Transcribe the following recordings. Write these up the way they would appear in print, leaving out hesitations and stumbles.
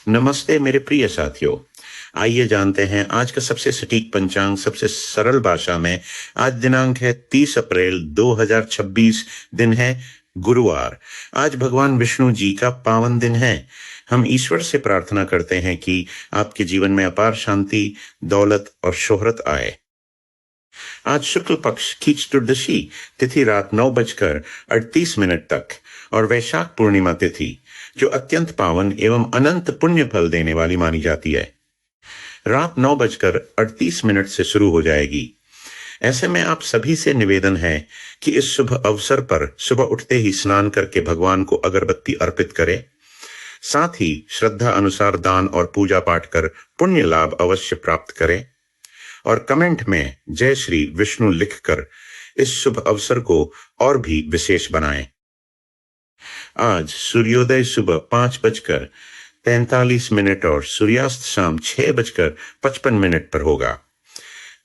नमस्ते मेरे प्रिय साथियों। आइए जानते हैं आज का सबसे सटीक पंचांग सबसे सरल भाषा में। आज दिनांक है 30 अप्रैल 2026। दिन है गुरुवार। आज भगवान विष्णु जी का पावन दिन है। हम ईश्वर से प्रार्थना करते हैं कि आपके जीवन में अपार शांति, दौलत और शोहरत आए। आज शुक्ल पक्ष की चतुर्दशी तिथि रात 9:38 तक और वैशाख पूर्णिमा तिथि जो अत्यंत पावन एवं अनंत पुण्य फल देने वाली मानी जाती है, रात 9:38 से शुरू हो जाएगी। ऐसे में आप सभी से निवेदन है कि इस शुभ अवसर पर सुबह उठते ही स्नान करके भगवान को अगरबत्ती अर्पित करें। साथ ही श्रद्धा अनुसार दान और पूजा पाठ कर पुण्य लाभ अवश्य प्राप्त करें और कमेंट में जय श्री विष्णु लिखकर इस शुभ अवसर को और भी विशेष बनाएं। आज सूर्योदय सुबह 5:43 और सूर्यास्त शाम 6:55 पर होगा।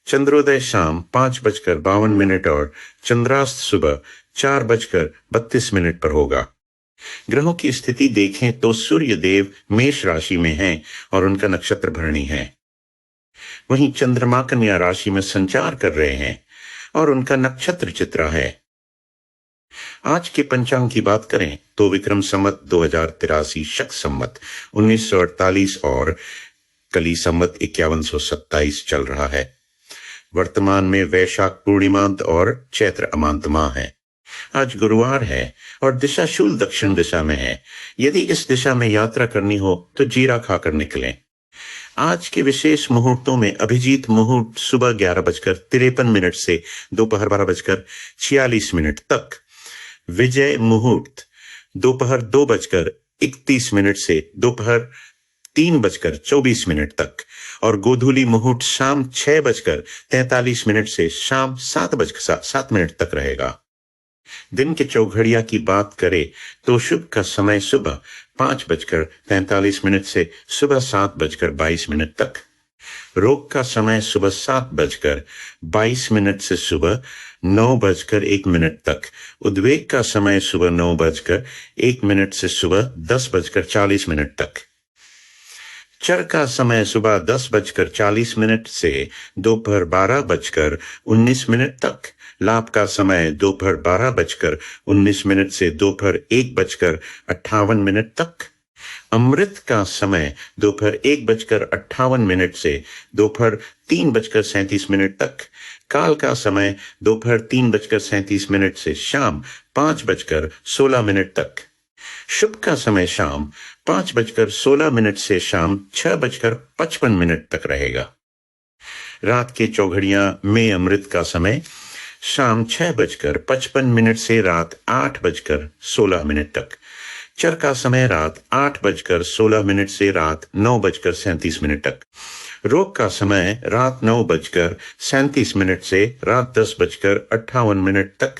चंद्रोदय शाम 5:52 और चंद्रास्त सुबह 4:32 पर होगा। ग्रहों की स्थिति देखें तो सूर्य देव मेष राशि में हैं और उनका नक्षत्र भरणी है। वहीं चंद्रमा कन्या राशि में संचार कर रहे हैं और उनका नक्षत्र चित्रा है। आज के पंचांग की बात करें तो विक्रम संवत 2083, शक संवत 1948 और कली संवत 5127 चल रहा है। वर्तमान में वैशाख पूर्णिमांत और चैत्र अमांत माह है। आज गुरुवार है और दिशा शूल दक्षिण दिशा में है। यदि इस दिशा में यात्रा करनी हो तो जीरा खाकर निकलें। आज के विशेष मुहूर्तों में अभिजीत मुहूर्त सुबह 11:53 से दोपहर 12:46 तक, विजय मुहूर्त दोपहर 2:31 से दोपहर 3:24 तक और गोधूली मुहूर्त शाम 6:43 से शाम 7:07 तक रहेगा। दिन के चौघड़िया की बात करें तो शुभ का समय सुबह 5:43 से सुबह 7:22 तक, रोग का समय सुबह 7:22 से सुबह 9:01 तक, उद्वेग का समय सुबह 9:01 से सुबह 10:40 तक, चर का समय सुबह 10:40 से दोपहर 12:19 तक, लाभ का समय दोपहर 12:19 से दोपहर 1:58 तक, अमृत का समय दोपहर 1:58 से दोपहर 3:37 तक, काल का समय दोपहर 3:37 से शाम 5:16 तक, शुभ का समय शाम 5:16 से शाम 6:55 तक रहेगा। रात के चौघड़ियां में अमृत का समय शाम 6:55 से रात 8:16 तक, चर का समय रात 8:16 से रात 9:37 तक, रोग का समय रात 9:37 से रात 10:58 तक,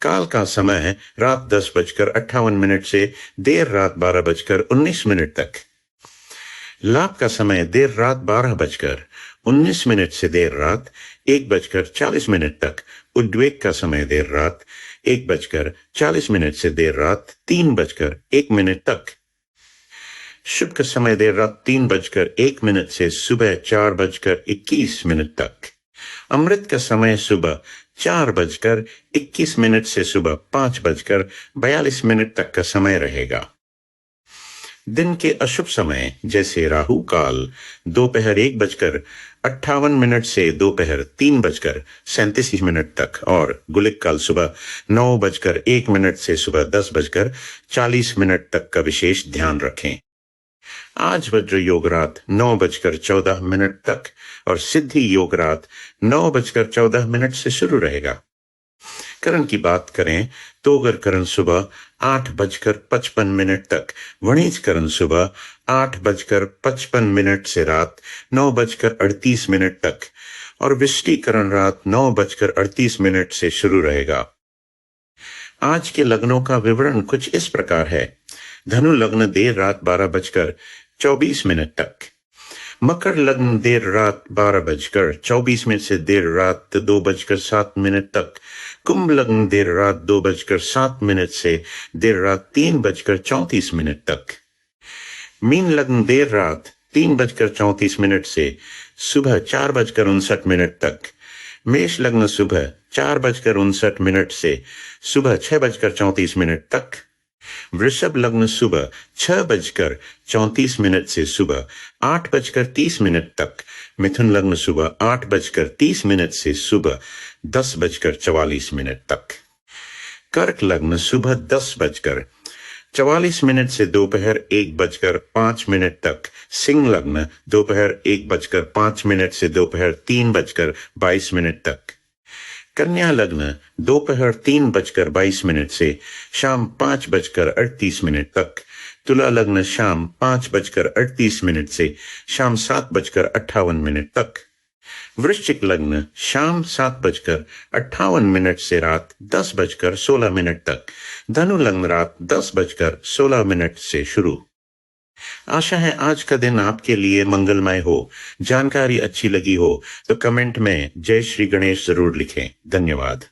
काल का समय रात 10:58 से देर रात 12:19 तक, लाभ का समय देर रात 12:19 से देर रात 1:40 तक, उद्वेग का समय देर रात 1:40 से देर रात 3:01 तक, शुभ का समय देर रात 3:01 से सुबह 4:21 तक, अमृत का समय सुबह 4:21 से सुबह 5:42 तक का समय रहेगा। दिन के अशुभ समय जैसे राहु काल दोपहर 1:58 से दोपहर 3:37 तक और गुलिक काल सुबह 9:01 से सुबह 10:40 तक का विशेष ध्यान रखें। आज वज्र योग रात 9:14 तक और सिद्धि योग रात 9:14 से शुरू रहेगा। करण की बात करें तो अगर करण सुबह 8:55 तक, वणिज करण सुबह 8:55 से रात 9:38 तक और विष्टिकरण रात 9:38 से शुरू रहेगा। आज के लग्नों का विवरण कुछ इस प्रकार है। धनु लग्न देर रात 12:24 तक, मकर लग्न देर रात 12:24 से देर रात 2:07 तक, कुंभ लग्न देर रात 2:07 से देर रात 3:34 तक, मीन लग्न देर रात 3:34 से सुबह 4:59 तक। मेष लग्न सुबह 4:59 से सुबह 6:34 तक। वृषभ लग्न सुबह 6:34 से सुबह 8:30 तक। मिथुन लग्न सुबह 8:30 से सुबह 10:44 तक। कर्क लग्न सुबह 10:44 से दोपहर 1:05 तक। सिंह लग्न दोपहर 1:05 से दोपहर 3:22 तक। कन्या लग्न दोपहर 3:22 से शाम 5:38 तक। तुला लग्न शाम 5:38 से शाम 7:58 तक। वृश्चिक लग्न शाम 7:58 से रात 10:16 तक। धनु लग्न रात 10:16 से शुरू। आशा है आज का दिन आपके लिए मंगलमय हो। जानकारी अच्छी लगी हो तो कमेंट में जय श्री गणेश जरूर लिखें। धन्यवाद।